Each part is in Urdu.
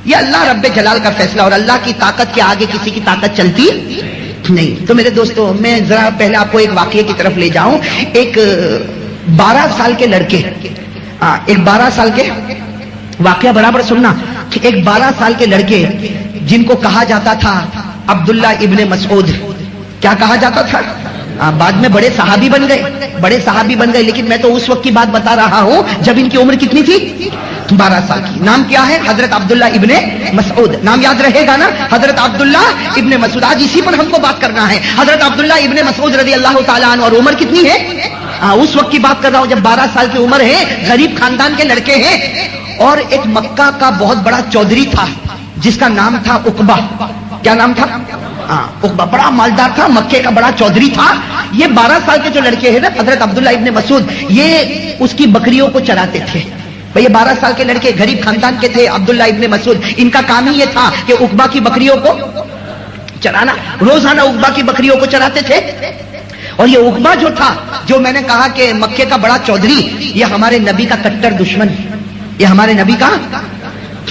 یہ اللہ رب جلال کا فیصلہ، اور اللہ کی طاقت کے آگے کسی کی طاقت چلتی نہیں۔ تو میرے دوستو، میں ذرا پہلے آپ کو ایک واقعے کی طرف لے جاؤں۔ ایک 12 سال کے لڑکے، ایک 12 سال کے واقعہ برابر سننا، ایک 12 سال کے لڑکے جن کو کہا جاتا تھا عبداللہ ابن مسعود، کیا کہا جاتا تھا؟ بعد میں بڑے صحابی بن گئے، لیکن میں تو اس وقت کی بات بتا رہا ہوں جب ان کی عمر کتنی تھی؟ 12 سال کی۔ نام کیا ہے؟ حضرت عبداللہ ابن مسعود۔ نام یاد رہے گا نا؟ حضرت عبداللہ ابن مسعود۔ آج اسی پر ہم کو بات کرنا ہے، حضرت عبداللہ ابن مسعود رضی اللہ تعالیٰ عنہ۔ اور عمر کتنی ہے؟ اس وقت کی بات کر رہا ہوں جب 12 سال کی عمر ہے، غریب خاندان کے لڑکے ہیں۔ اور ایک مکہ کا بہت بڑا چودھری تھا جس کا نام تھا عقبہ۔ کیا نام تھا؟ عقبہ بڑا مالدار تھا، مکے کا بڑا چودھری تھا۔ یہ 12 سال کے جو لڑکے ہیں نا، حضرت عبداللہ ابن مسعود، یہ اس کی بکریوں کو چراتے تھے۔ یہ 12 سال کے لڑکے غریب خاندان کے تھے، عبداللہ ابن مسعود، ان کا کام ہی یہ تھا کہ عقبہ کی بکریوں کو چرانا، روزانہ عقبہ کی بکریوں کو چراتے تھے۔ اور یہ عقبہ جو تھا، جو میں نے کہا کہ مکے کا بڑا چودھری، یہ ہمارے نبی کا کٹر دشمن، یہ ہمارے نبی کا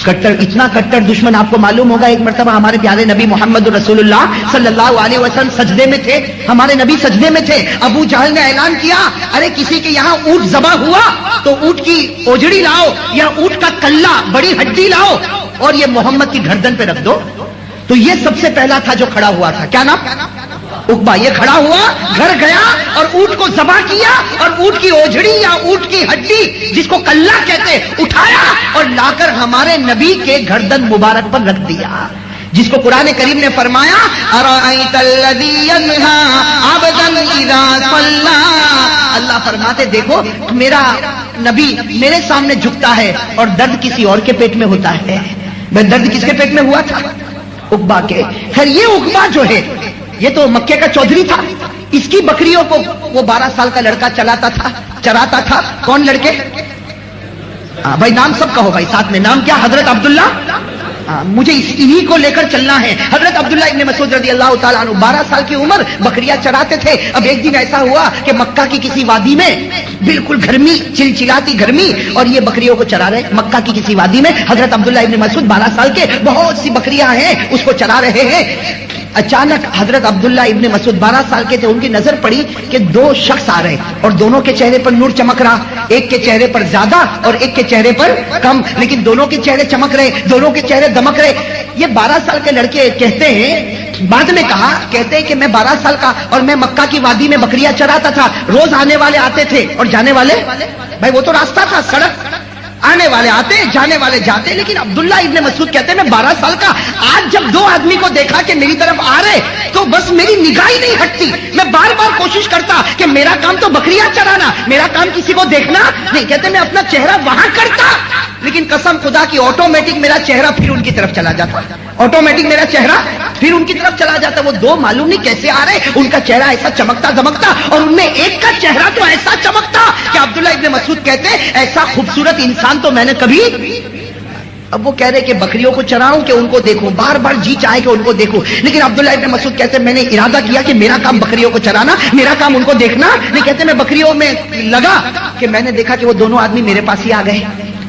اتنا کٹر دشمن۔ آپ کو معلوم ہوگا ایک مرتبہ ہمارے پیارے نبی محمد رسول اللہ صلی اللہ علیہ وسلم سجدے میں تھے، ہمارے نبی سجدے میں تھے۔ ابو جہل نے اعلان کیا، ارے کسی کے یہاں اونٹ ذبح ہوا تو اونٹ کی اوجڑی لاؤ یا اونٹ کا کلہ، بڑی ہڈی لاؤ اور یہ محمد کی گردن پہ رکھ دو۔ تو یہ سب سے پہلا تھا جو کھڑا ہوا تھا۔ کیا نام؟ عقبہ۔ یہ کھڑا ہوا، گھر گیا اور اونٹ کو ذبح کیا اور اونٹ کی اوجڑی یا اونٹ کی ہڈی، جس کو کلہ کہتے، اٹھایا اور لا کر ہمارے نبی کے گردن مبارک پر رکھ دیا، جس کو قرآن کریم نے فرمایا ارأیت الذی ینہا عبدا اذا صلی۔ اللہ فرماتے دیکھو میرا نبی میرے سامنے جھکتا ہے اور درد کسی اور کے پیٹ میں ہوتا ہے۔ میں درد کس کے پیٹ میں ہوا تھا؟ عقبہ کے۔ خیر یہ عقبہ جو ہے یہ تو مکے کا چودھری تھا، اس کی بکریوں کو وہ 12 سال کا لڑکا چراتا تھا۔ کون لڑکے؟ بھائی نام سب کہو بھائی ساتھ میں، نام کیا؟ حضرت عبداللہ۔ مجھے انہی کو لے کر چلنا ہے۔ حضرت عبداللہ ابن مسعود رضی اللہ تعالیٰ عنہ 12 سال کی عمر، بکریاں چراتے تھے۔ اب ایک دن ایسا ہوا کہ مکہ کی کسی وادی میں بالکل گرمی، چلچلاتی گرمی، اور یہ بکریوں کو چرا رہے۔ مکہ کی کسی وادی میں حضرت عبداللہ ابن مسعود 12 سال کے، بہت سی بکریاں ہیں، اس کو چرا رہے ہیں۔ اچانک حضرت عبداللہ ابن مسعود 12 سال کے تھے، ان کی نظر پڑی کہ 2 شخص آ رہے اور دونوں کے چہرے پر نور چمک رہا، ایک کے چہرے پر زیادہ اور ایک کے چہرے پر کم، لیکن دونوں کے چہرے چمک رہے، دونوں کے چہرے دمک رہے۔ یہ 12 سال کے لڑکے کہتے ہیں، بعد میں کہتے ہیں کہ میں 12 سال کا اور میں مکہ کی وادی میں بکریاں چراتا تھا، روز آنے والے آتے تھے اور جانے والے، بھائی وہ تو راستہ تھا، سڑک، آنے والے آتے جانے والے جاتے۔ لیکن عبداللہ ابن مسعود کہتے ہیں میں 12 سال کا، آج جب 2 آدمی کو دیکھا کہ میری طرف آ رہے تو بس میری نگاہ ہی نہیں ہٹتی، میں بار بار کوشش کرتا کہ میرا کام تو بکریاں چرانا، میرا کام کسی کو دیکھنا نہیں۔ کہتے میں اپنا چہرہ وہاں کرتا، لیکن قسم خدا کی آٹومیٹک میرا چہرہ پھر ان کی طرف چلا جاتا، آٹومیٹک میرا چہرہ پھر ان کی طرف چلا جاتا۔ وہ 2 معلوم نہیں کیسے آ رہے، ان کا چہرہ ایسا چمکتا دمکتا، اور ان میں ایک کا چہرہ تو ایسا چمکتا کہ عبداللہ ابن مسعود کہتے ہیں ایسا خوبصورت انسان تو میں نے کبھی۔ اب وہ کہہ رہے کہ بکریوں کو چراؤں کہ ان کو دیکھوں، بار بار جی چاہے کہ ان کو دیکھوں، لیکن عبداللہ ابن مسعود کہتے ہیں میں نے ارادہ کیا کہ میرا کام بکریوں کو چرانا، میرا کام ان کو دیکھنا نہیں۔ کہتے میں بکریوں میں لگا کہ میں نے دیکھا کہ وہ دونوں آدمی میرے پاس ہی آ گئے۔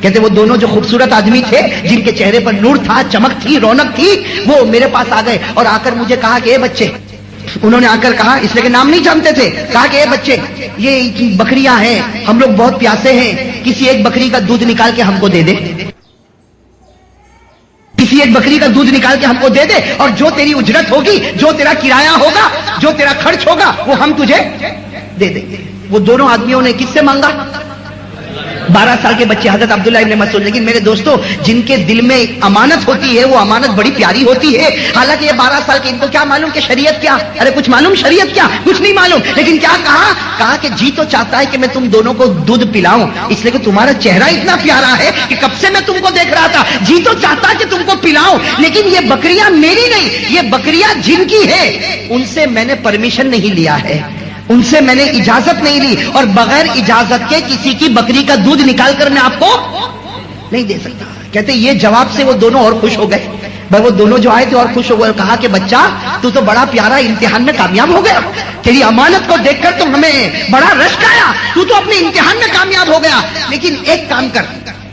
کہتے وہ دونوں جو خوبصورت آدمی تھے، جن کے چہرے پر نور تھا، چمک تھی، رونق تھی، وہ میرے پاس آ گئے اور آ کر مجھے کہا کہ اے بچے، انہوں نے آ کر کہا، اس لیے کہ نام نہیں جانتے تھے، کہا کہ اے بچے یہ بکریاں ہیں، ہم لوگ بہت پیاسے ہیں، کسی ایک بکری کا دودھ نکال کے ہم کو دے دے، کسی ایک بکری کا دودھ نکال کے ہم کو دے دے، اور جو تیری اجرت ہوگی، جو تیرا کرایہ ہوگا، جو تیرا خرچ ہوگا، وہ ہم تجھے دے دیں گے۔ وہ دونوں آدمیوں نے کس سے مانگا؟ 12 سال کے بچے، حضرت عبداللہ ابن مسعود۔ لیکن میرے دوستو، جن کے دل میں امانت ہوتی ہے وہ امانت بڑی پیاری ہوتی ہے۔ حالانکہ یہ 12 سال کے، ان کو کیا معلوم کہ شریعت کیا، ارے کچھ معلوم شریعت کیا، کچھ نہیں معلوم، لیکن کیا کہا کہ جی تو چاہتا ہے کہ میں تم دونوں کو دودھ پلاؤں، اس لیے کہ تمہارا چہرہ اتنا پیارا ہے کہ کب سے میں تم کو دیکھ رہا تھا، جی تو چاہتا ہے کہ تم کو پلاؤں، لیکن یہ بکریاں میری نہیں، یہ بکریاں جن کی ہے ان سے میں نے پرمیشن نہیں لیا ہے، ان سے میں نے اجازت نہیں لی، اور بغیر اجازت کے کسی کی بکری کا دودھ نکال کر میں آپ کو نہیں دے سکتا۔ کہتے یہ جواب سے وہ دونوں اور خوش ہو گئے، بھائی وہ دونوں جو آئے تھے اور خوش ہو گئے، کہا کہ بچہ تو بڑا پیارا امتحان میں کامیاب ہو گیا، تیری امانت کو دیکھ کر تو ہمیں بڑا رشک آیا، تو اپنے امتحان میں کامیاب ہو گیا، لیکن ایک کام کر،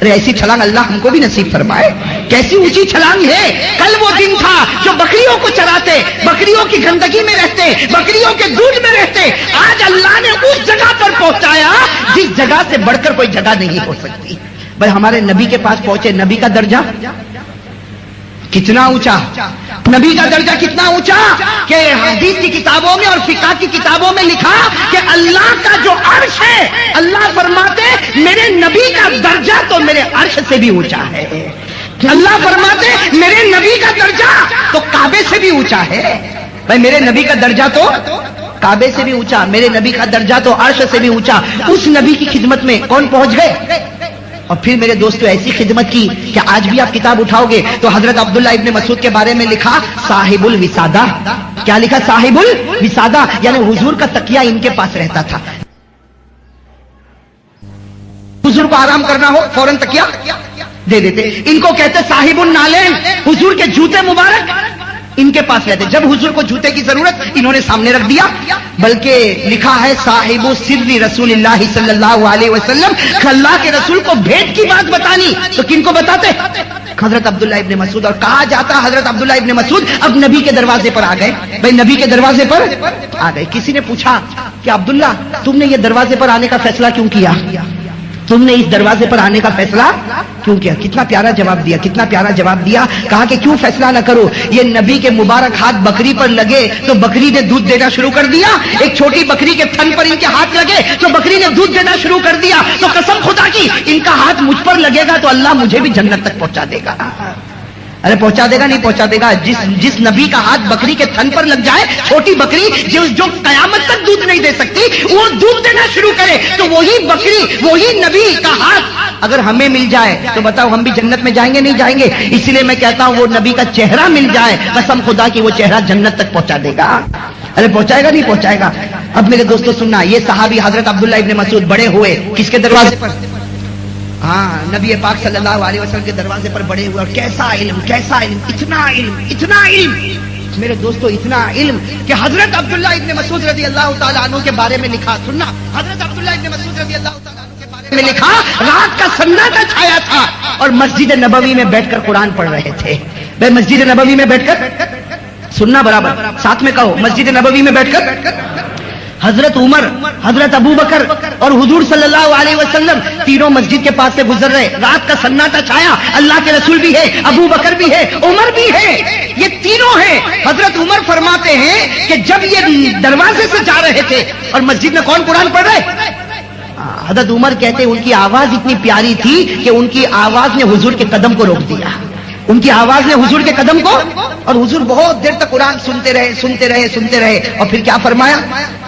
ارے ایسی چھلانگ اللہ ہم کو بھی نصیب فرمائے. کیسی اونچی چھلانگ ہے. کل وہ دن تھا جو بکریوں کو چراتے, بکریوں کی گندگی میں رہتے, بکریوں کے دودھ میں رہتے, آج اللہ نے اس جگہ پر پہنچایا جس جگہ سے بڑھ کر کوئی جگہ نہیں ہو سکتی. بھائی ہمارے نبی کے پاس پہنچے, نبی کا درجہ کتنا اونچا, نبی کا درجہ کتنا اونچا کہ حدیث کی کتابوں میں اور فقہ کی کتابوں میں لکھا کہ اللہ کا جو عرش ہے, اللہ فرماتے میرے نبی کا درجہ تو میرے عرش سے بھی اونچا ہے. اللہ فرماتے میرے نبی کا درجہ تو کعبے سے بھی اونچا ہے. بھائی میرے نبی کا درجہ تو کعبے سے بھی اونچا, میرے نبی کا درجہ تو عرش سے بھی اونچا. اس نبی کی خدمت میں کون پہنچ گئے؟ اور پھر میرے دوستو ایسی خدمت کی کہ آج بھی آپ کتاب اٹھاؤ گے تو حضرت عبداللہ ابن مسعود کے بارے میں لکھا صاحب الوسادہ. کیا لکھا؟ صاحب الوسادہ, یعنی حضور کا تکیہ ان کے پاس رہتا تھا. حضور کو آرام کرنا ہو فوراً تکیہ دے دیتے. ان کو کہتے صاحب النالین, حضور کے جوتے مبارک ان کے پاس رہتے. جب حضور کو جوتے کی ضرورت انہوں نے سامنے رکھ دیا. بلکہ لکھا ہے صاحب سر رسول اللہ صلی اللہ علیہ وسلم, اللہ کے رسول کو بھیٹ کی بات بتانی تو کن کو بتاتے؟ حضرت عبداللہ ابن مسعود. اور کہا جاتا حضرت عبداللہ ابن مسعود اب نبی کے دروازے پر آ گئے. بھائی نبی کے دروازے پر آ گئے. کسی نے پوچھا کہ عبداللہ تم نے یہ دروازے پر آنے کا فیصلہ کیوں کیا, تم نے اس دروازے پر آنے کا فیصلہ کیوں کیا؟ کتنا پیارا جواب دیا, کتنا پیارا جواب دیا. کہا کہ کیوں فیصلہ نہ کرو, یہ نبی کے مبارک ہاتھ بکری پر لگے تو بکری نے دودھ دینا شروع کر دیا. ایک چھوٹی بکری کے تھن پر ان کے ہاتھ لگے تو بکری نے دودھ دینا شروع کر دیا. تو قسم خدا کی ان کا ہاتھ مجھ پر لگے گا تو اللہ مجھے بھی جنت تک پہنچا دے گا. ارے پہنچا دے گا نہیں پہنچا دے گا. جس نبی کا ہاتھ بکری کے تھن پر لگ جائے, چھوٹی بکری جو قیامت تک دودھ نہیں دے سکتی وہ دودھ دینا شروع کرے تو وہی بکری, وہی نبی کا ہاتھ اگر ہمیں مل جائے تو بتاؤ ہم بھی جنت میں جائیں گے نہیں جائیں گے؟ اس لیے میں کہتا ہوں وہ نبی کا چہرہ مل جائے, قسم خدا کی وہ چہرہ جنت تک پہنچا دے گا. ارے پہنچائے گا نہیں پہنچائے گا. اب میرے دوستوں سننا, یہ صحابی حضرت عبداللہ ابن مسعود بڑے ہوئے کس کے دروازے پر؟ ہاں, نبی پاک صلی اللہ علیہ وسلم کے دروازے پر بڑے ہوئے. اور کیسا علم, کیسا علم, اتنا علم, اتنا علم میرے دوستو, اتنا علم کہ حضرت عبداللہ ابن مسعود رضی اللہ تعالیٰ عنہ کے بارے میں لکھا. سننا, حضرت عبداللہ ابن مسعود رضی اللہ تعالیٰ عنہ کے بارے میں لکھا رات کا سناٹا چھایا تھا اور مسجد نبوی میں بیٹھ کر قرآن پڑھ رہے تھے. بھائی مسجد نبوی میں بیٹھ کر, سننا برابر ساتھ میں کہو, مسجد نبوی میں بیٹھ کر حضرت عمر, حضرت ابو بکر اور حضور صلی اللہ علیہ وسلم تینوں مسجد کے پاس سے گزر رہے. رات کا سناٹا چھایا, اللہ کے رسول بھی ہے, ابو بکر بھی ہے, عمر بھی ہے, یہ تینوں ہیں. حضرت عمر فرماتے ہیں کہ جب یہ دروازے سے جا رہے تھے اور مسجد میں کون قرآن پڑھ رہے؟ حضرت عمر کہتے ہیں ان کی آواز اتنی پیاری تھی کہ ان کی آواز نے حضور کے قدم کو روک دیا. ان کی آواز نے حضور کے قدم کو, اور حضور بہت دیر تک قرآن سنتے رہے, سنتے رہے, سنتے رہے. اور پھر کیا فرمایا,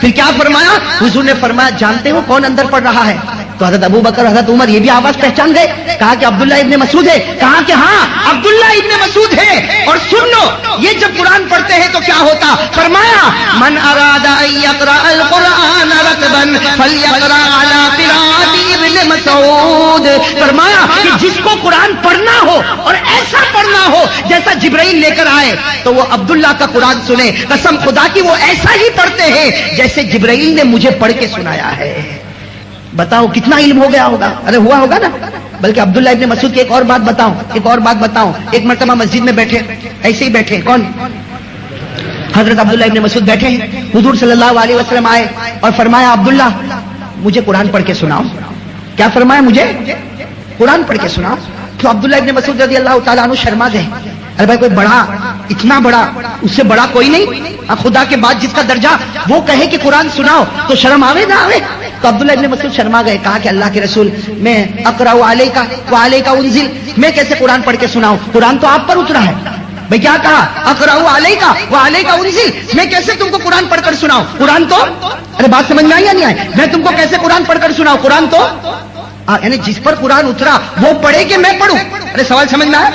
پھر کیا فرمایا؟ حضور نے فرمایا جانتے ہو کون اندر پڑھ رہا ہے؟ تو حضرت ابو بکر, حضرت عمر یہ بھی آواز پہچان گئے. کہا کہ عبداللہ ابن مسعود ہے. کہا کہ ہاں عبداللہ ابن مسعود ہے. اور سن لو, یہ جب قرآن پڑھتے ہیں تو کیا ہوتا؟ فرمایا من اراد ان یقرأ القرآن رتبا فلیقرأ علی قراءۃ ابن مسعود. فرمایا کہ جس کو قرآن پڑھنا ہو اور ایسا پڑھنا ہو جیسا جبرائیل لے کر آئے تو وہ عبداللہ کا قرآن سنے. قسم خدا کی وہ ایسا ہی پڑھتے ہیں جیسے جبرائیل نے مجھے پڑھ کے سنایا ہے. بتاؤ کتنا علم ہو گیا ہوگا. ارے ہوا ہوگا نا. بلکہ عبداللہ ابن مسعود کی ایک اور بات بتاؤں, ایک اور بات بتاؤں. ایک مرتبہ مسجد میں بیٹھے, ایسے ہی بیٹھے, کون؟ حضرت عبداللہ ابن مسعود بیٹھے ہیں. حضور صلی اللہ علیہ وسلم آئے اور فرمایا عبداللہ مجھے قرآن پڑھ کے سناؤ. کیا فرمایا؟ مجھے قرآن پڑھ کے سناؤ. تو عبداللہ ابن مسعود رضی اللہ تعالیٰ عنہ شرما گئے. ارے بھائی کوئی بڑا, اتنا بڑا, اس سے بڑا کوئی نہیں. خدا کے بعد جس کا درجہ وہ کہے کہ قرآن سناؤ تو شرم آوے نہ آوے. تو عبداللہ ابن مسعود شرما گئے. کہا کہ اللہ کے رسول میں اقرأ علیک وعلیک انزل, میں کیسے قرآن پڑھ کے سناؤں؟ قرآن تو آپ پر اترا ہے. بھائی کیا کہا؟ اقرأ علیک وعلیک انزل, میں کیسے تم کو قرآن پڑھ کر سناؤں؟ قرآن تو, ارے بات سمجھ میں آئی یا نہیں آئی؟ میں تم کو کیسے قرآن پڑھ کر سناؤں؟ قرآن تو, یعنی جس پر قرآن اترا وہ پڑھے کہ میں پڑھوں؟ ارے سوال سمجھ میں آیا؟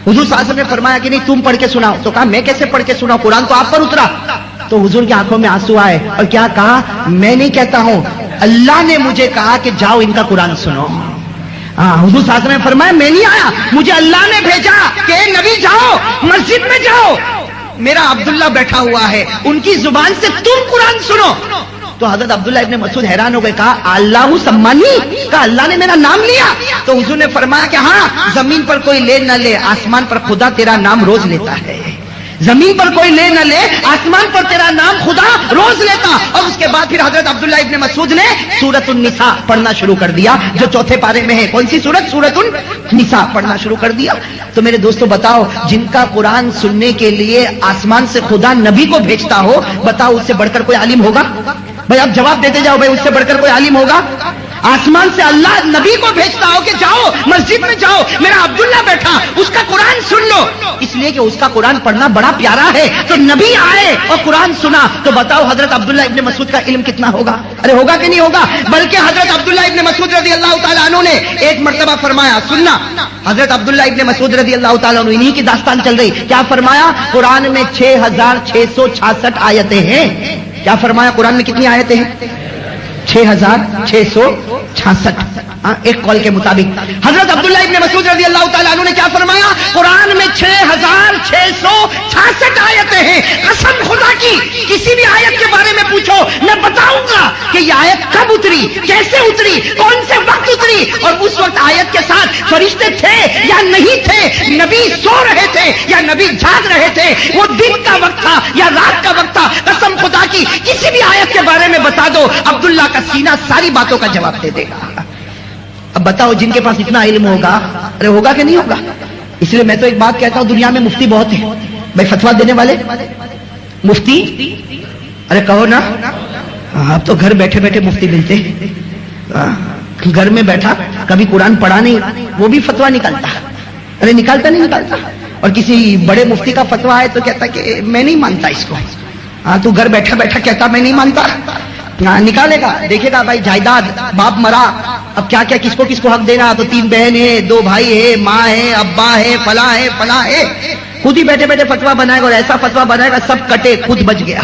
حضور صلی اللہ علیہ وسلم نے فرمایا کہ نہیں تم پڑھ کے سناؤ. تو کہا میں کیسے پڑھ کے سناؤں, قرآن تو آپ پر اترا. تو حضور کی آنکھوں میں آنسو آئے اور کیا کہا, میں نہیں کہتا ہوں, اللہ نے مجھے کہا کہ جاؤ ان کا قرآن سنو. حضور صلی اللہ علیہ وسلم نے فرمایا میں نہیں آیا, مجھے اللہ نے بھیجا کہ اے نبی جاؤ مسجد میں جاؤ, میرا عبداللہ بیٹھا ہوا ہے, ان کی زبان سے تم قرآن سنو. تو حضرت عبداللہ ابن مسعود حیران ہو گئے، کہا اللہ سمانی، کہا اللہ نے میرا نام لیا؟ تو حضور نے فرمایا کہ ہاں، زمین پر کوئی لے نہ لے، آسمان پر خدا تیرا نام روز لیتا ہے۔ زمین پر کوئی لے نہ لے، آسمان پر تیرا نام خدا روز لیتا۔ اور اس کے بعد پھر حضرت عبداللہ ابن مسعود نے سورۃ النساء پڑھنا شروع کر دیا، جو چوتھے پارے میں ہے۔ کون سی سورت؟ سورۃ النساء پڑھنا شروع کر دیا۔ تو میرے دوستو بتاؤ، جن کا قرآن سننے کے لیے آسمان سے خدا نبی کو بھیجتا ہو، بتاؤ اس سے بڑھ کر کوئی عالم ہوگا؟ بھائی آپ جواب دیتے جاؤ، بھائی اس سے بڑھ کر کوئی عالم ہوگا؟ آسمان سے اللہ نبی کو بھیجتا ہو کہ جاؤ مسجد میں جاؤ، میرا عبداللہ بیٹھا، اس کا قرآن سن لو، اس لیے کہ اس کا قرآن پڑھنا بڑا پیارا ہے۔ تو نبی آئے اور قرآن سنا، تو بتاؤ حضرت عبداللہ ابن مسعود کا علم کتنا ہوگا؟ ارے ہوگا کہ نہیں ہوگا؟ بلکہ حضرت عبداللہ ابن مسعود رضی اللہ تعالیٰ عنہ نے ایک مرتبہ فرمایا، سننا، حضرت عبداللہ ابن مسعود رضی اللہ تعالیٰ عنہ، انہی کی داستان چل رہی، کیا فرمایا؟ قرآن میں 6666 آیتیں ہیں۔ کیا فرمایا؟ قرآن میں کتنی آیتیں ہیں؟ 6666۔ ایک قول کے مطابق حضرت عبداللہ ابن مسعود رضی اللہ تعالیٰ عنہ نے کیا فرمایا؟ قرآن میں 6666 آیتیں ہیں۔ قسم خدا کی، کسی بھی آیت کے بارے میں پوچھو، میں بتاؤں گا کہ یہ آیت کب اتری، کیسے اتری، کون سے وقت اتری، اور اس وقت آیت کے ساتھ فرشتے تھے یا نہیں تھے، نبی سو رہے تھے یا نبی جاگ رہے تھے، وہ دن کا وقت تھا یا رات کا وقت تھا۔ قسم خدا کی، کسی بھی آیت کے بارے میں بتا دو، عبداللہ کا سینہ ساری باتوں کا جواب دے دے گا۔ اب بتاؤ، جن کے پاس اتنا علم ہوگا، ارے ہوگا کہ نہیں ہوگا؟ اس لیے میں تو ایک بات کہتا ہوں، دنیا میں مفتی بہت ہیں بھائی، فتوا دینے والے مفتی، ارے کہو نا، اب تو گھر بیٹھے بیٹھے مفتی ملتے، گھر میں بیٹھا، کبھی قرآن پڑھا نہیں، وہ بھی فتوا نکالتا، ارے نکالتا نہیں نکالتا، اور کسی بڑے مفتی کا فتوا ہے تو کہتا کہ میں نہیں مانتا اس کو۔ ہاں، تو گھر بیٹھا بیٹھا کہتا میں نہیں مانتا، نکالے گا، دیکھے گا بھائی جائیداد، باپ مرا، اب کیا کیا کس کو حق دینا، تو 3 بہن ہے، 2 بھائی ہے، ماں ہے، ابا ہے، فلاں ہے، فلاں ہے، خود ہی بیٹھے بیٹھے فتوا بنائے گا، اور ایسا فتوا بنائے گا سب کٹے، خود بچ گیا،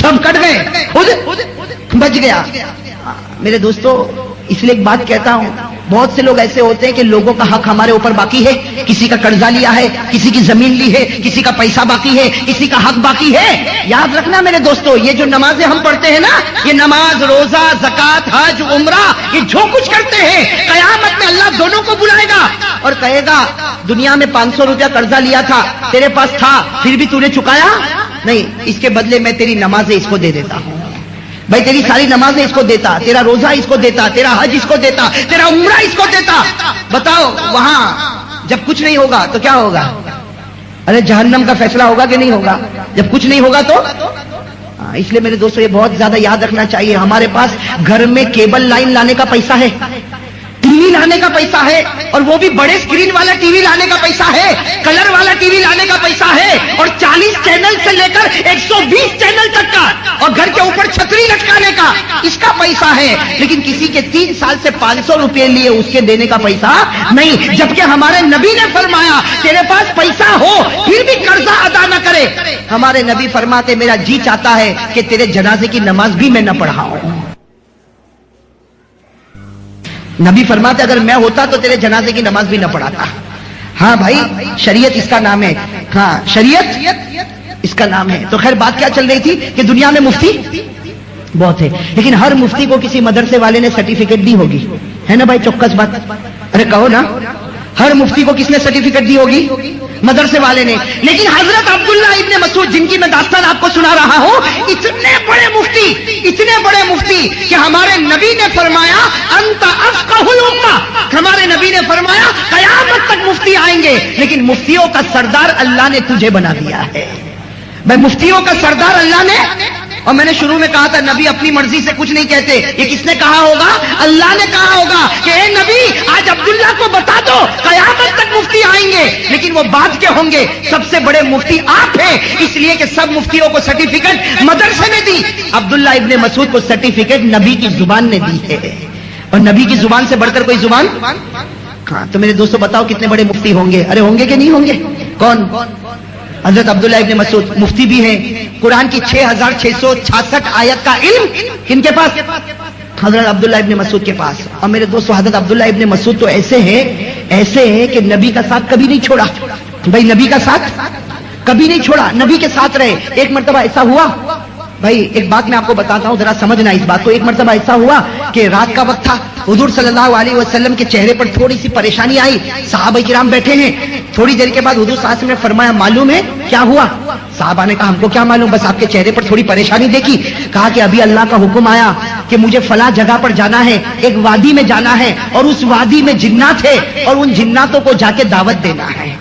سب کٹ گئے، خود بچ گیا۔ میرے دوستو، اس لیے ایک بات کہتا ہوں، بہت سے لوگ ایسے ہوتے ہیں کہ لوگوں کا حق ہمارے اوپر باقی ہے، کسی کا قرضہ لیا ہے، کسی کی زمین لی ہے، کسی کا پیسہ باقی ہے، کسی کا حق باقی ہے۔ یاد رکھنا میرے دوستو، یہ جو نمازیں ہم پڑھتے ہیں نا، یہ نماز، روزہ، زکات، حج، عمرہ، یہ جو کچھ کرتے ہیں، قیامت میں اللہ دونوں کو بلائے گا اور کہے گا دنیا میں 500 روپیہ قرضہ لیا تھا، تیرے پاس تھا، پھر بھی تو نے چکایا نہیں، اس کے بدلے میں تیری نمازیں اس کو دے دیتا ہوں، بھائی تیری ساری نمازیں اس کو دیتا، تیرا روزہ اس کو دیتا، تیرا حج اس کو دیتا، تیرا عمرہ اس کو دیتا۔ بتاؤ، وہاں جب کچھ نہیں ہوگا تو کیا ہوگا؟ ارے جہنم کا فیصلہ ہوگا کہ نہیں ہوگا؟ جب کچھ نہیں ہوگا تو اس لیے میرے دوستو، یہ بہت زیادہ یاد رکھنا چاہیے، ہمارے پاس گھر میں کیبل لائن لانے کا پیسہ ہے، ٹی وی لانے کا پیسہ ہے، اور وہ بھی بڑے اسکرین والا ٹی وی لانے کا پیسہ ہے، کلر والا ٹی وی لانے کا پیسہ ہے، اور 40 چینل سے لے کر 120 چینل تک کا، اور گھر کے اوپر چھتری لٹکانے کا اس کا پیسہ ہے، لیکن کسی کے 3 سال سے 500 روپے لیے اس کے دینے کا پیسہ نہیں۔ جبکہ ہمارے نبی نے فرمایا تیرے پاس پیسہ ہو پھر بھی قرضہ ادا نہ کرے، ہمارے نبی فرماتے میرا جی چاہتا ہے کہ تیرے جنازے کی نماز بھی میں نہ پڑھاؤں۔ نبی فرماتے اگر میں ہوتا تو تیرے جنازے کی نماز بھی نہ پڑھاتا۔ ہاں بھائی، شریعت اس کا نام ہے، ہاں شریعت اس کا نام ہے۔ تو خیر بات کیا چل رہی تھی کہ دنیا میں مفتی بہت ہے، لیکن ہر مفتی کو کسی مدرسے والے نے سرٹیفکیٹ دی ہوگی، ہے نا بھائی؟ چوکس بات، ارے کہو نا، ہر مفتی کو کس نے سرٹیفکیٹ دی ہوگی؟ مدرسے والے نے۔ لیکن حضرت عبداللہ ابن مسعود، جن کی میں داستان آپ کو سنا رہا ہوں، اتنے بڑے مفتی کہ ہمارے نبی نے فرمایا انت افقہ الامہ، ہمارے نبی نے فرمایا قیامت تک مفتی آئیں گے، لیکن مفتیوں کا سردار اللہ نے تجھے بنا دیا ہے۔ بھائی مفتیوں کا سردار اللہ نے، اور میں نے شروع میں کہا تھا نبی اپنی مرضی سے کچھ نہیں کہتے، یہ کس نے کہا ہوگا؟ اللہ نے کہا ہوگا کہ اے نبی آج عبداللہ کو بتا دو قیامت تک مفتی آئیں گے، لیکن وہ بعد کے ہوں گے، سب سے بڑے مفتی آپ ہیں، اس لیے کہ سب مفتیوں کو سرٹیفکیٹ مدرسے نے دی، عبداللہ ابن مسعود کو سرٹیفکیٹ نبی کی زبان نے دی ہے، اور نبی کی زبان سے بڑھ کر کوئی زبان؟ ہاں، تو میرے دوستو بتاؤ کتنے بڑے مفتی ہوں گے؟ ارے ہوں گے کہ نہیں ہوں گے؟ کون؟ حضرت عبداللہ ابن مسعود مفتی بھی ہیں، قرآن کی 6666 آیت کا علم کن کے پاس؟ حضرت عبداللہ ابن مسعود کے پاس۔ اور میرے دوستو حضرت عبداللہ ابن مسعود تو ایسے ہیں کہ نبی کا ساتھ کبھی نہیں چھوڑا، بھائی نبی کا ساتھ کبھی نہیں چھوڑا، نبی کے ساتھ رہے۔ ایک مرتبہ ایسا ہوا بھائی ایک بات میں آپ کو بتاتا ہوں، ذرا سمجھنا اس بات کو. ایک مرتبہ ایسا ہوا کہ رات کا وقت تھا، حضور صلی اللہ علیہ وسلم کے چہرے پر تھوڑی سی پریشانی آئی. صحابہ کرام بیٹھے ہیں. تھوڑی دیر کے بعد حضور صلی اللہ علیہ وسلم نے فرمایا معلوم ہے کیا ہوا؟ صحابہ نے کہا ہم کو کیا معلوم، بس آپ کے چہرے پر تھوڑی پریشانی دیکھی. کہا کہ ابھی اللہ کا حکم آیا کہ مجھے فلاں جگہ پر جانا ہے، ایک وادی میں جانا ہے، اور اس وادی میں جنات ہے اور ان جناتوں کو جا کے دعوت دینا ہے.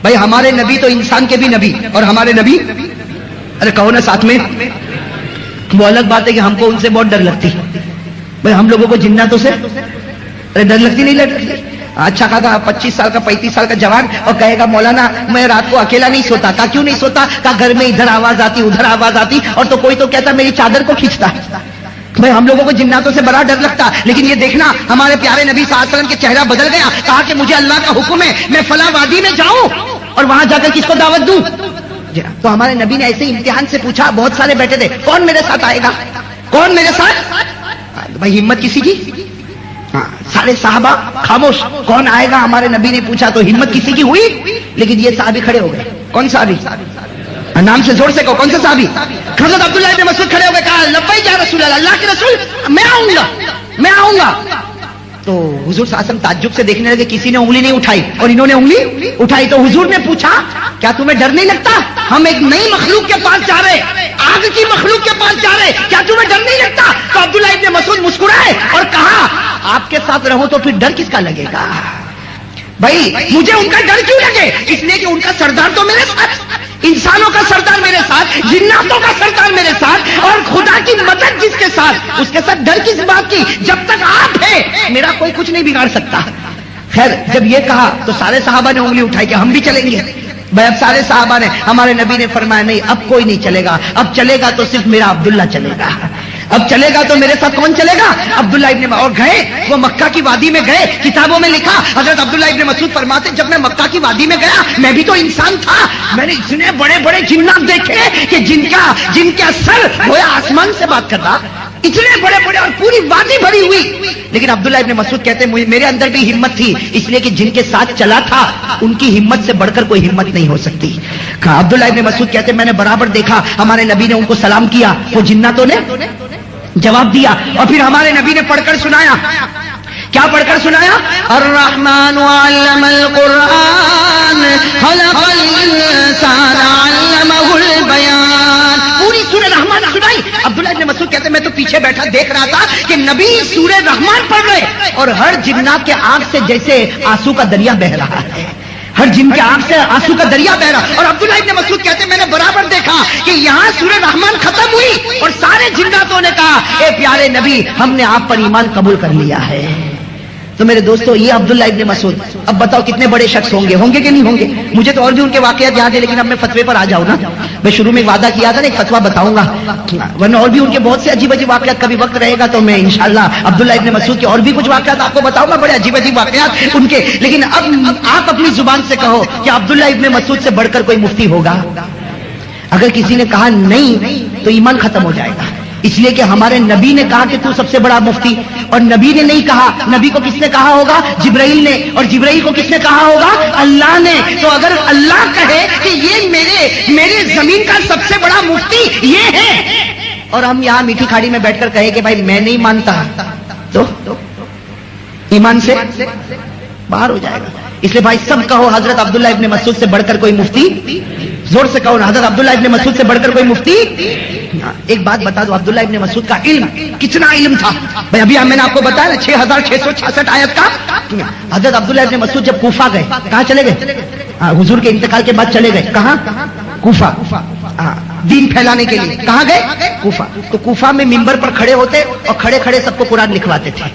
بھائی ہمارے نبی تو انسان کے بھی نبی، اور ہمارے نبی، ارے کہو نا ساتھ میں. وہ الگ بات ہے کہ ہم کو ان سے بہت ڈر لگتی. بھائی ہم لوگوں کو جناتوں سے ارے ڈر لگتی نہیں لگتی. اچھا کہا 25 سال کا 35 سال کا جوان اور کہے گا مولانا میں رات کو اکیلا نہیں سوتا. کہا کیوں نہیں سوتا؟ کہا گھر میں ادھر آواز آتی ادھر آواز آتی، اور تو کوئی تو کہتا میری چادر کو کھینچتا. بھائی ہم لوگوں کو جناتوں سے بڑا ڈر لگتا. لیکن یہ دیکھنا ہمارے پیارے نبی صلی اللہ علیہ وسلم کے چہرہ بدل گیا. کہا کہ مجھے اللہ کا حکم ہے میں فلاں وادی میں جاؤں اور وہاں جا کر کس کو دعوت دوں. تو ہمارے نبی نے ایسے امتحان سے پوچھا. بہت سارے بیٹھے تھے، کون میرے ساتھ آئے گا؟ کون میرے ساتھ؟ بھائی ہمت کسی کی؟ ہاں سارے صحابہ خاموش. کون آئے گا ہمارے نبی نے پوچھا تو ہمت کسی کی ہوئی. لیکن یہ صحابی کھڑے ہو گئے. کون صحابی؟ نام سے زور سے کہو، کون سے صحابی؟ حضرت عبداللہ ابن مسعود کھڑے ہو گئے. کہا لبیک یا رسول اللہ، اللہ کے رسول میں آؤں گا میں آؤں گا. تو حضور صلی اللہ علیہ وسلم تعجب سے دیکھنے لگے. کسی نے انگلی نہیں اٹھائی اور انہوں نے انگلی اٹھائی. تو حضور نے پوچھا کیا تمہیں ڈر نہیں لگتا؟ ہم ایک نئی مخلوق کے پاس جا رہے، آگ کی مخلوق کے پاس جا رہے، کیا تمہیں ڈر نہیں لگتا؟ تو عبداللہ ابن مسعود مسکرائے اور کہا آپ کے ساتھ رہو تو پھر ڈر کس کا لگے گا؟ بھائی مجھے ان کا ڈر کیوں لگے؟ اس لیے کہ ان کا سردار تو میرے ساتھ، انسانوں کا سردار میرے ساتھ، جناتوں کا سردار میرے ساتھ، اور خدا کی مدد جس کے ساتھ، اس کے ساتھ ڈر کس بات کی؟ جب تک آپ ہیں میرا کوئی کچھ نہیں بگاڑ سکتا. خیر جب یہ کہا تو سارے صحابہ نے انگلی اٹھائی کہ ہم بھی چلیں گے. بھائی اب سارے صحابہ نے، ہمارے نبی نے فرمایا نہیں اب کوئی نہیں چلے گا، اب چلے گا تو صرف میرا عبداللہ چلے گا. اب چلے گا تو میرے ساتھ کون چلے گا؟ عبداللہ ابن. اور گئے وہ مکہ کی وادی میں گئے. کتابوں میں لکھا حضرت عبداللہ ابن مسعود فرماتے جب میں مکہ کی وادی میں گیا میں بھی تو انسان تھا. میں نے اتنے بڑے بڑے جنات دیکھے کہ جن کا سر گویا آسمان سے بات کرتا، اتنے بڑے بڑے، اور پوری وادی بھری ہوئی. لیکن عبداللہ ابن مسعود کہتے ہیں میرے اندر بھی ہمت تھی، اس لیے کہ جن کے ساتھ چلا تھا ان کی ہمت سے بڑھ کر کوئی ہمت نہیں ہو سکتی. عبداللہ ابن مسعود کہتے ہیں میں نے برابر دیکھا ہمارے نبی نے ان کو سلام کیا، وہ جناتوں نے جواب دیا، اور پھر ہمارے نبی نے پڑھ کر سنایا. کیا پڑھ کر سنایا؟ الرحمن علم القرآن خلق الانسان علمہ البیان. پوری سورہ رحمان سنائی. عبداللہ ابن مسعود کہتے ہیں میں تو پیچھے بیٹھا دیکھ رہا تھا کہ نبی سورہ رحمان پڑھ رہے اور ہر جنات کے آنکھ سے جیسے آنسو کا دریا بہ رہا ہے، ہر جن کے آنکھ سے آنسو کا دریا بہ رہا. اور عبداللہ ابن مسعود کہتے ہیں میں نے برابر دیکھا کہ یہاں سورہ رحمان ختم ہوئی اور سارے جناتوں نے کہا اے پیارے نبی ہم نے آپ پر ایمان قبول کر لیا ہے. تو میرے دوستو یہ عبداللہ ابن مسعود، اب بتاؤ کتنے بڑے شخص ہوں گے کہ نہیں ہوں گے؟ مجھے تو اور بھی ان کے واقعات یاد ہے لیکن اب میں فتوے پر آ جاؤں نا. میں شروع میں وعدہ کیا تھا نا ایک فتوا بتاؤں گا، ورنہ اور بھی ان کے بہت سے عجیب عجیب واقعات. کبھی وقت رہے گا تو میں انشاءاللہ عبداللہ ابن مسعود کے اور بھی کچھ واقعات آپ کو بتاؤں گا، بڑے عجیب عجیب واقعات ان کے. لیکن اب آپ اپنی زبان سے کہو کہ عبداللہ ابن مسعود سے بڑھ کر کوئی مفتی ہوگا؟ اگر کسی نے کہا نہیں تو ایمان ختم ہو جائے گا. اس لیے کہ ہمارے نبی نے کہا کہ تو سب سے بڑا مفتی، اور نبی نے نہیں کہا. نبی کو کس نے کہا ہوگا؟ جبرائیل نے. اور جبرائیل کو کس نے کہا ہوگا؟ اللہ نے. تو اگر اللہ کہے کہ یہ میرے زمین کا سب سے بڑا مفتی یہ ہے، اور ہم یہاں میٹھی کھاڑی میں بیٹھ کر کہے کہ بھائی میں نہیں مانتا، تو ایمان سے باہر ہو جائے گا. اس لیے بھائی سب کہو حضرت عبداللہ ابن مسعود سے بڑھ کر کوئی مفتی. زور سے کہو حضرت عبداللہ ابن مسعود سے بڑھ کر کوئی مفتی. ایک بات بتا دو عبداللہ ابن مسعود کا علم کتنا علم تھا. بھائی ابھی میں نے آپ کو بتایا نا 6666 آیت کا. حضرت عبداللہ ابن مسعود جب کوفہ گئے، کہاں چلے گئے؟ حضور کے انتقال کے بعد چلے گئے. کہاں؟ کوفہ. دین پھیلانے کے لیے کہاں گئے؟ کوفہ. تو کوفہ میں منبر پر کھڑے ہوتے اور کھڑے کھڑے سب کو قرآن لکھواتے تھے.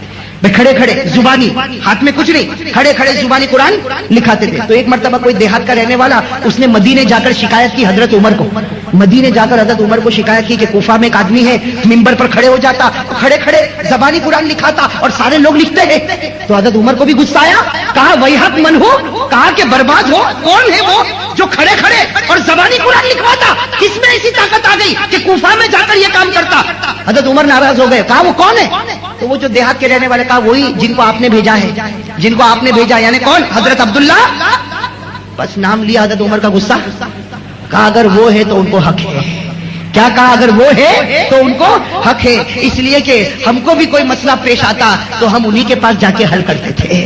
کھڑے کھڑے زبانی، ہاتھ میں کچھ نہیں، کھڑے کھڑے زبانی قرآن لکھاتے تھے. تو ایک مرتبہ کوئی دیہات کا رہنے والا اس نے مدینے جا کر شکایت کی حضرت عمر کو. مدینے جا کر حضرت عمر کو شکایت کی کہ کوفہ میں ایک آدمی ہے منبر پر کھڑے ہو جاتا، کھڑے کھڑے زبانی قرآن لکھاتا اور سارے لوگ لکھتے ہیں. تو حضرت عمر کو بھی غصہ آیا. کہا ویحک من ہو، کہا کہ برباد ہو، کون ہے وہ جو کھڑے کھڑے اور زبانی قرآن لکھواتا؟ کس میں ایسی طاقت آ گئی کہ کوفہ میں جا کر یہ کام کرتا؟ حضرت عمر ناراض ہو گئے. کہا وہ کون ہے؟ تو وہ جو دیہات کے رہنے والے، کہا وہی جن کو آپ نے بھیجا ہے، جن کو آپ نے بھیجا. یعنی کون؟ حضرت عبداللہ. بس نام لیا حضرت عمر کا غصہ. کہا اگر وہ ہے تو ان کو حق ہے. کیا کہا؟ اگر وہ ہے تو ان کو حق ہے، اس لیے کہ ہم کو بھی کوئی مسئلہ پیش آتا تو ہم انہی کے پاس جا کے حل کرتے تھے۔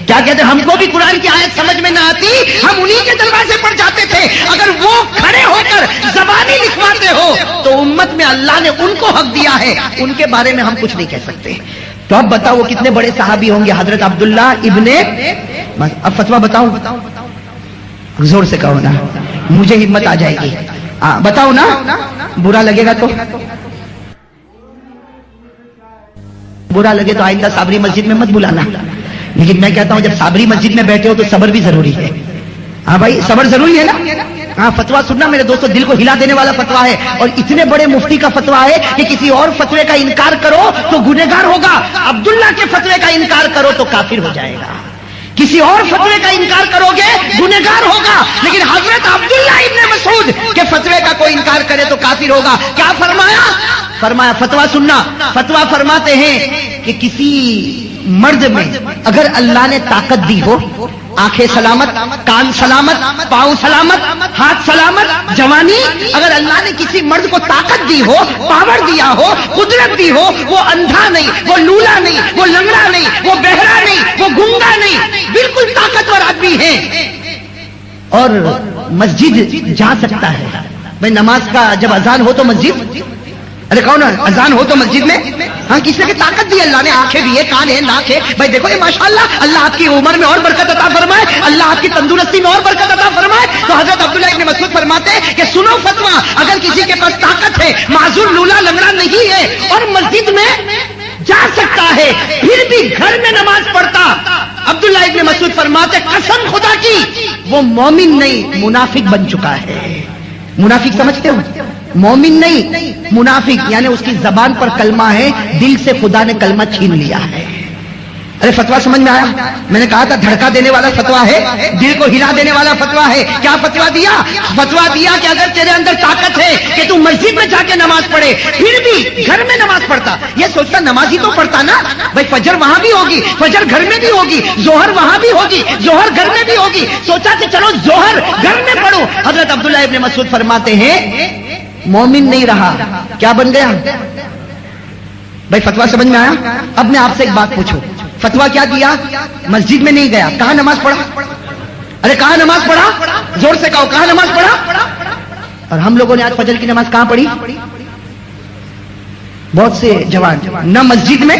کیا کہتے ہیں؟ ہم کو بھی قرآن کی آیت سمجھ میں نہ آتی، ہم انہی کے دروازے پر جاتے تھے۔ اگر وہ کھڑے ہو کر زبانی لکھواتے ہو تو امت میں اللہ نے ان کو حق دیا ہے، ان کے بارے میں ہم کچھ نہیں کہہ سکتے۔ تو اب بتاؤ وہ کتنے بڑے صحابی ہوں گے؟ حضرت عبداللہ ابن، اب فتویٰ بتاؤں؟ زور سے کہو نا، مجھے ہمت آ جائے گی۔ بتاؤ نا، برا لگے گا تو برا لگے تو آئندہ صابری مسجد میں مت بلانا، لیکن میں کہتا ہوں جب صابری مسجد میں بیٹھے ہو تو صبر بھی ضروری ہے۔ ہاں بھائی، صبر ضروری ہے نا۔ ہاں، فتویٰ سننا میرے دوستو دل کو ہلا دینے والا فتویٰ ہے، اور اتنے بڑے مفتی کا فتویٰ ہے کہ کسی اور فتوے کا انکار کرو تو گنہگار ہوگا، عبداللہ کے فتوے کا انکار کرو تو کافر ہو جائے گا۔ کسی اور فتوے کا انکار کرو گے گنہگار ہوگا، لیکن حضرت عبداللہ ابن مسعود کے فتوے کا کوئی انکار کرے تو کافر ہوگا۔ کیا فرمایا؟ فرمایا فتویٰ سننا، فتویٰ فرماتے ہیں کہ کسی مرد میں اگر اللہ نے طاقت دی ہو، آنکھیں سلامت، کان سلامت، پاؤں سلامت، ہاتھ سلامت، جوانی، اگر اللہ نے کسی مرد کو طاقت دی ہو، پاور دیا ہو، قدرت دی ہو، وہ اندھا نہیں، وہ لولا نہیں، وہ لنگڑا نہیں، وہ بہرا نہیں، وہ گنگا نہیں، بالکل طاقتور آدمی ہے اور مسجد جا سکتا ہے۔ بھائی نماز کا جب اذان ہو تو مسجد، ارے کون اذان ہو تو مسجد میں، ہاں کس نے طاقت دی؟ اللہ نے آنکھیں دی ہے، کان ہے، ناک ہے۔ بھائی دیکھو یہ ماشاءاللہ، اللہ آپ کی عمر میں اور برکت عطا فرمائے، اللہ آپ کی تندرستی میں اور برکت عطا فرمائے۔ تو حضرت عبداللہ ابن مسعود فرماتے ہیں کہ سنو فتویٰ، اگر کسی کے پاس طاقت ہے، معذور لولا لنگڑا نہیں ہے اور مسجد میں جا سکتا ہے، پھر بھی گھر میں نماز پڑھتا، عبداللہ ابن مسعود فرماتے قسم خدا کی وہ مومن نہیں منافق بن چکا ہے۔ منافق سمجھتے ہو؟ مومن نہیں منافق، یعنی اس کی زبان پر کلمہ ہے، دل سے خدا نے کلمہ چھین لیا ہے۔ ارے فتویٰ سمجھ میں آیا؟ میں نے کہا تھا دھڑکا دینے والا فتویٰ ہے، دل کو ہلا دینے والا فتویٰ ہے۔ کیا فتویٰ دیا؟ فتویٰ دیا کہ اگر تیرے اندر طاقت ہے کہ تو مسجد میں جا کے نماز پڑھے، پھر بھی گھر میں نماز پڑھتا، یہ سوچتا نماز ہی تو پڑھتا نا بھائی، فجر وہاں بھی ہوگی، فجر گھر میں بھی ہوگی، ظہر وہاں بھی ہوگی، ظہر گھر میں بھی ہوگی، سوچا کہ چلو ظہر گھر میں پڑھو۔ حضرت عبداللہ ابن مسعود فرماتے ہیں مومن نہیں رہا، کیا بن گیا؟ بھائی فتویٰ سمجھ میں آیا؟ اب میں آپ سے ایک بات پوچھوں، فتویٰ کیا دیا؟ مسجد میں نہیں گیا، کہاں نماز پڑھا؟ ارے کہاں نماز پڑھا؟ زور سے کہو، کہاں نماز پڑھا؟ اور ہم لوگوں نے آج فجر کی نماز کہاں پڑھی؟ بہت سے جوان نہ مسجد میں،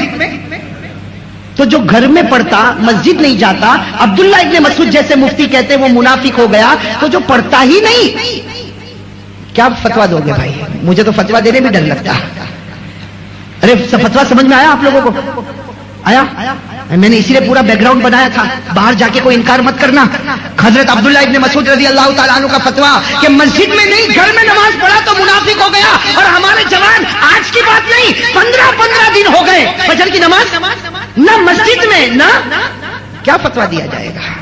تو جو گھر میں پڑھتا مسجد نہیں جاتا، عبداللہ ابن مسعود جیسے مفتی کہتے وہ منافق ہو گیا، تو جو پڑھتا ہی نہیں کیا فتویٰ دو گے؟ بھائی مجھے تو فتویٰ دینے میں ڈر لگتا ہے۔ ارے فتویٰ سمجھ میں آیا آپ لوگوں کو؟ آیا؟ میں نے اسی لیے پورا بیک گراؤنڈ بنایا تھا، باہر جا کے کوئی انکار مت کرنا۔ حضرت عبداللہ ابن مسعود رضی اللہ تعالیٰ عنہ کا فتویٰ کہ مسجد میں نہیں گھر میں نماز پڑھا تو منافق ہو گیا، اور ہمارے جوان آج کی بات نہیں 15 دن ہو گئے فجر کی نماز نہ مسجد میں نہ، کیا فتویٰ دیا جائے گا؟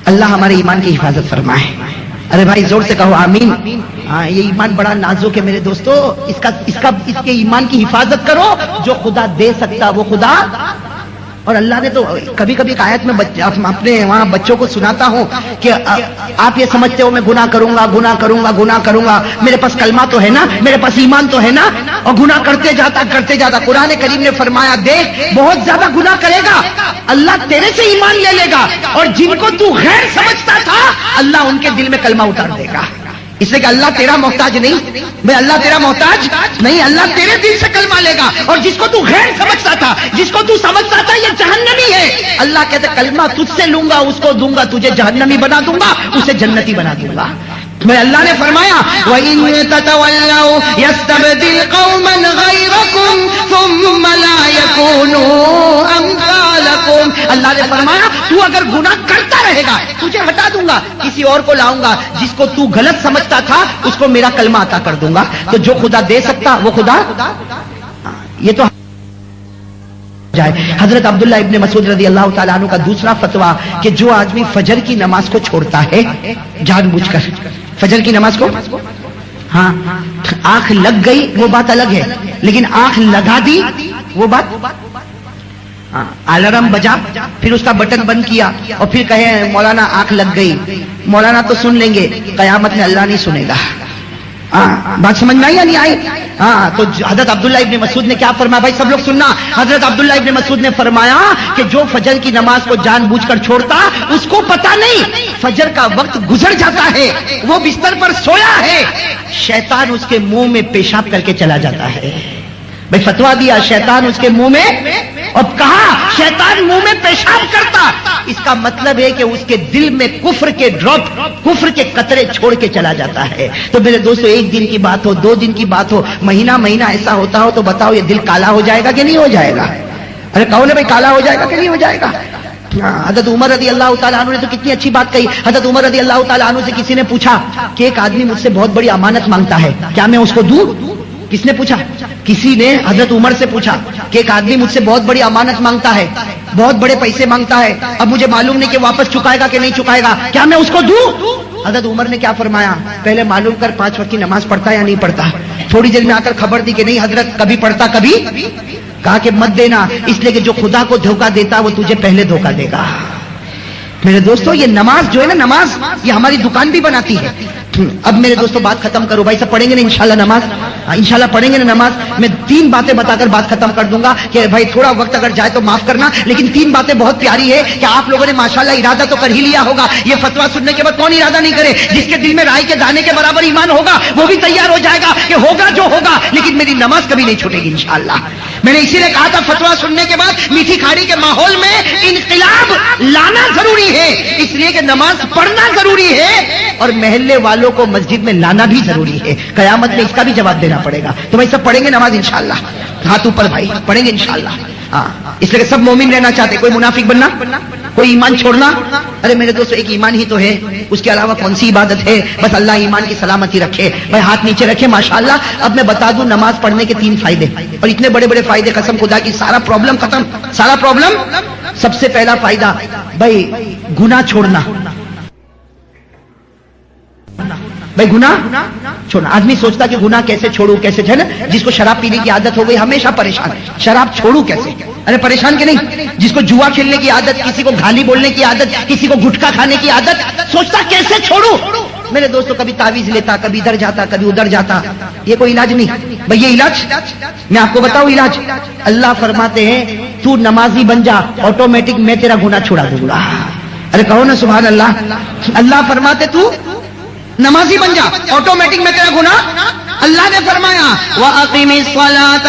اللہ ہمارے ایمان کی حفاظت فرمائے۔ ارے بھائی زور سے کہو آمین۔ ہاں یہ ایمان بڑا نازک ہے میرے دوستو، اس کے ایمان کی حفاظت کرو، جو خدا دے سکتا وہ خدا۔ اور اللہ نے تو کبھی کبھی ایک آیت میں اپنے وہاں بچوں کو سناتا ہوں کہ آپ یہ سمجھتے ہو میں گناہ کروں گا گناہ کروں گا گناہ کروں گا، میرے پاس کلمہ تو ہے نا، میرے پاس ایمان تو ہے نا، اور گناہ کرتے جاتا۔ قرآن کریم نے فرمایا دیکھ بہت زیادہ گناہ کرے گا اللہ تیرے سے ایمان لے لے گا، اور جن کو تو غیر سمجھتا تھا اللہ ان کے دل میں کلمہ اتار دے گا۔ اس لیے کہ اللہ تیرا محتاج نہیں، میں اللہ تیرا محتاج نہیں، اللہ تیرے دل سے کلمہ لے گا، اور جس کو تو غیر سمجھتا تھا، جس کو تو سمجھتا تھا یہ جہنمی ہے، اللہ کہتے کلمہ تجھ سے لوں گا، اس کو دوں گا، تجھے جہنمی بنا دوں گا، اسے جنتی بنا دوں گا۔ میں اللہ نے فرمایا وَإِن تَتَوَلَّوْا يَسْتَبْدِلْ قَوْمًا غَيْرَكُمْ ثُمَّ لَا يَكُونُوا أَمْثَالَكُمْ۔ اللہ نے فرمایا تو اگر گناہ کرتا رہے گا تجھے ہٹا دوں گا، کسی اور کو لاؤں گا، جس کو تو غلط سمجھتا تھا اس کو میرا کلمہ عطا کر دوں گا۔ تو جو خدا دے سکتا وہ خدا، یہ تو جائے۔ حضرت عبداللہ ابن مسعود رضی اللہ تعالیٰ عنہ کا دوسرا فتویٰ کہ جو آدمی فجر کی نماز کو چھوڑتا ہے جان بوجھ کر، فجر کی نماز کو، ہاں آنکھ لگ گئی وہ بات الگ ہے، لیکن آنکھ لگا دی وہ بات، الارم بجا پھر اس کا بٹن بند کیا اور پھر کہے مولانا آنکھ لگ گئی، مولانا تو سن لیں گے، قیامت میں اللہ نہیں سنے گا۔ بات سمجھ میں آئی یا نہیں آئی؟ ہاں، تو حضرت عبداللہ ابن مسعود نے کیا فرمایا؟ بھائی سب لوگ سننا، حضرت عبداللہ ابن مسعود نے فرمایا کہ جو فجر کی نماز کو جان بوجھ کر چھوڑتا اس کو پتا نہیں فجر کا وقت گزر جاتا ہے، وہ بستر پر سویا ہے، شیطان اس کے منہ میں پیشاب کر کے چلا جاتا ہے۔ بھائی فتوا دیا شیطان اس کے منہ میں، اور کہا شیطان منہ میں پیشاب کرتا، اس کا مطلب ہے کہ اس کے دل میں کفر کے ڈراپ، کفر کے قطرے چھوڑ کے چلا جاتا ہے۔ تو میرے دوستو، ایک دن کی بات ہو، 2 دن کی بات ہو، مہینہ مہینہ ایسا ہوتا ہو تو بتاؤ یہ دل کالا ہو جائے گا کہ نہیں ہو جائے گا؟ ارے کہو نا بھائی، کالا ہو جائے گا کہ نہیں ہو جائے گا؟ حضرت عمر رضی اللہ تعالیٰ عنہ نے تو کتنی اچھی بات کہی۔ حضرت عمر رضی اللہ تعالیٰ عنہ سے کسی نے پوچھا کہ ایک آدمی مجھ سے بہت بڑی امانت مانگتا ہے، کیا میں اس کو دوں؟ کس نے پوچھا؟ کسی نے حضرت عمر سے پوچھا کہ ایک آدمی مجھ سے بہت بڑی امانت مانگتا ہے، بہت بڑے پیسے مانگتا ہے، اب مجھے معلوم نہیں کہ واپس چکائے گا کہ نہیں چکائے گا، کیا میں اس کو دوں؟ حضرت عمر نے کیا فرمایا؟ پہلے معلوم کر 5 وقت کی نماز پڑھتا ہے یا نہیں پڑھتا۔ تھوڑی دیر میں آ کر خبر دی کہ نہیں حضرت، کبھی پڑھتا کبھی، کہا کہ مت دینا، اس لیے کہ جو خدا کو دھوکہ دیتا وہ تجھے پہلے دھوکہ دے گا۔ میرے دوستو، یہ نماز جو ہے نا، نماز یہ ہماری دکان بھی بناتی ہے۔ اب میرے دوستو بات ختم کرو، بھائی سب پڑھیں گے نا انشاءاللہ نماز؟ انشاءاللہ پڑھیں گے نا نماز؟ میں 3 باتیں بتا کر بات ختم کر دوں گا کہ بھائی تھوڑا وقت اگر جائے تو معاف کرنا، لیکن 3 باتیں بہت پیاری ہے کہ آپ لوگوں نے ماشاءاللہ ارادہ تو کر ہی لیا ہوگا۔ یہ فتویٰ سننے کے بعد کون ارادہ نہیں کرے؟ جس کے دل میں رائی کے دانے کے برابر ایمان ہوگا وہ بھی تیار ہو جائے گا کہ ہوگا جو ہوگا، لیکن میری نماز کبھی نہیں چھوٹے گی انشاءاللہ۔ میں نے اسی لیے کہا تھا فتویٰ سننے کے بعد میٹھی کھاڑی کے ماحول میں انقلاب لانا ضروری ہے، اس لیے کہ نماز پڑھنا ضروری ہے اور محلے والوں کو مسجد میں لانا بھی ضروری ہے۔ قیامت میں اس کا بھی جواب دینا پڑے گا۔ تو بھائی سب پڑھیں گے نماز انشاءاللہ؟ ہاتھ اوپر بھائی، پڑھیں گے انشاءاللہ؟ ہاں، اس لیے کہ سب مومن رہنا چاہتے، کوئی منافق بننا، کوئی ایمان چھوڑنا۔ ارے میرے دوستو، ایک ایمان ہی تو ہے، اس کے علاوہ کون سی عبادت ہے؟ بس اللہ ایمان کی سلامتی رکھے۔ بھائی ہاتھ نیچے رکھے ماشاءاللہ۔ اب میں بتا دوں نماز پڑھنے کے 3 فائدے، اور اتنے بڑے بڑے فائدے، قسم خدا کی سارا پرابلم ختم، سارا پرابلم۔ سب سے پہلا فائدہ بھائی گناہ چھوڑنا۔ بھائی گناہ چھوڑنا، آدمی سوچتا کہ گناہ کیسے چھوڑوں کیسے، ہے نا؟ جس کو شراب پینے کی عادت ہو گئی ہمیشہ پریشان، شراب چھوڑوں کیسے؟ ارے پریشان کہ نہیں؟ جس کو جوا کھیلنے کی عادت، کسی کو گالی بولنے کی عادت، کسی کو گٹکا کھانے کی عادت، سوچتا کیسے چھوڑوں؟ میرے دوستو کبھی تعویذ لیتا، کبھی ادھر جاتا کبھی ادھر جاتا، یہ کوئی علاج نہیں بھائی۔ یہ علاج میں آپ کو بتاؤں، علاج اللہ فرماتے ہیں تو نمازی بن جا، آٹومیٹک میں تیرا گناہ چھڑا دوں گا۔ ارے کہو نا سبحان اللہ۔ اللہ فرماتے تو نمازی بن جا، آٹومیٹک میں تیرا گناہ۔ اللہ نے فرمایا وَأَقِمِ الصَّلَاةَ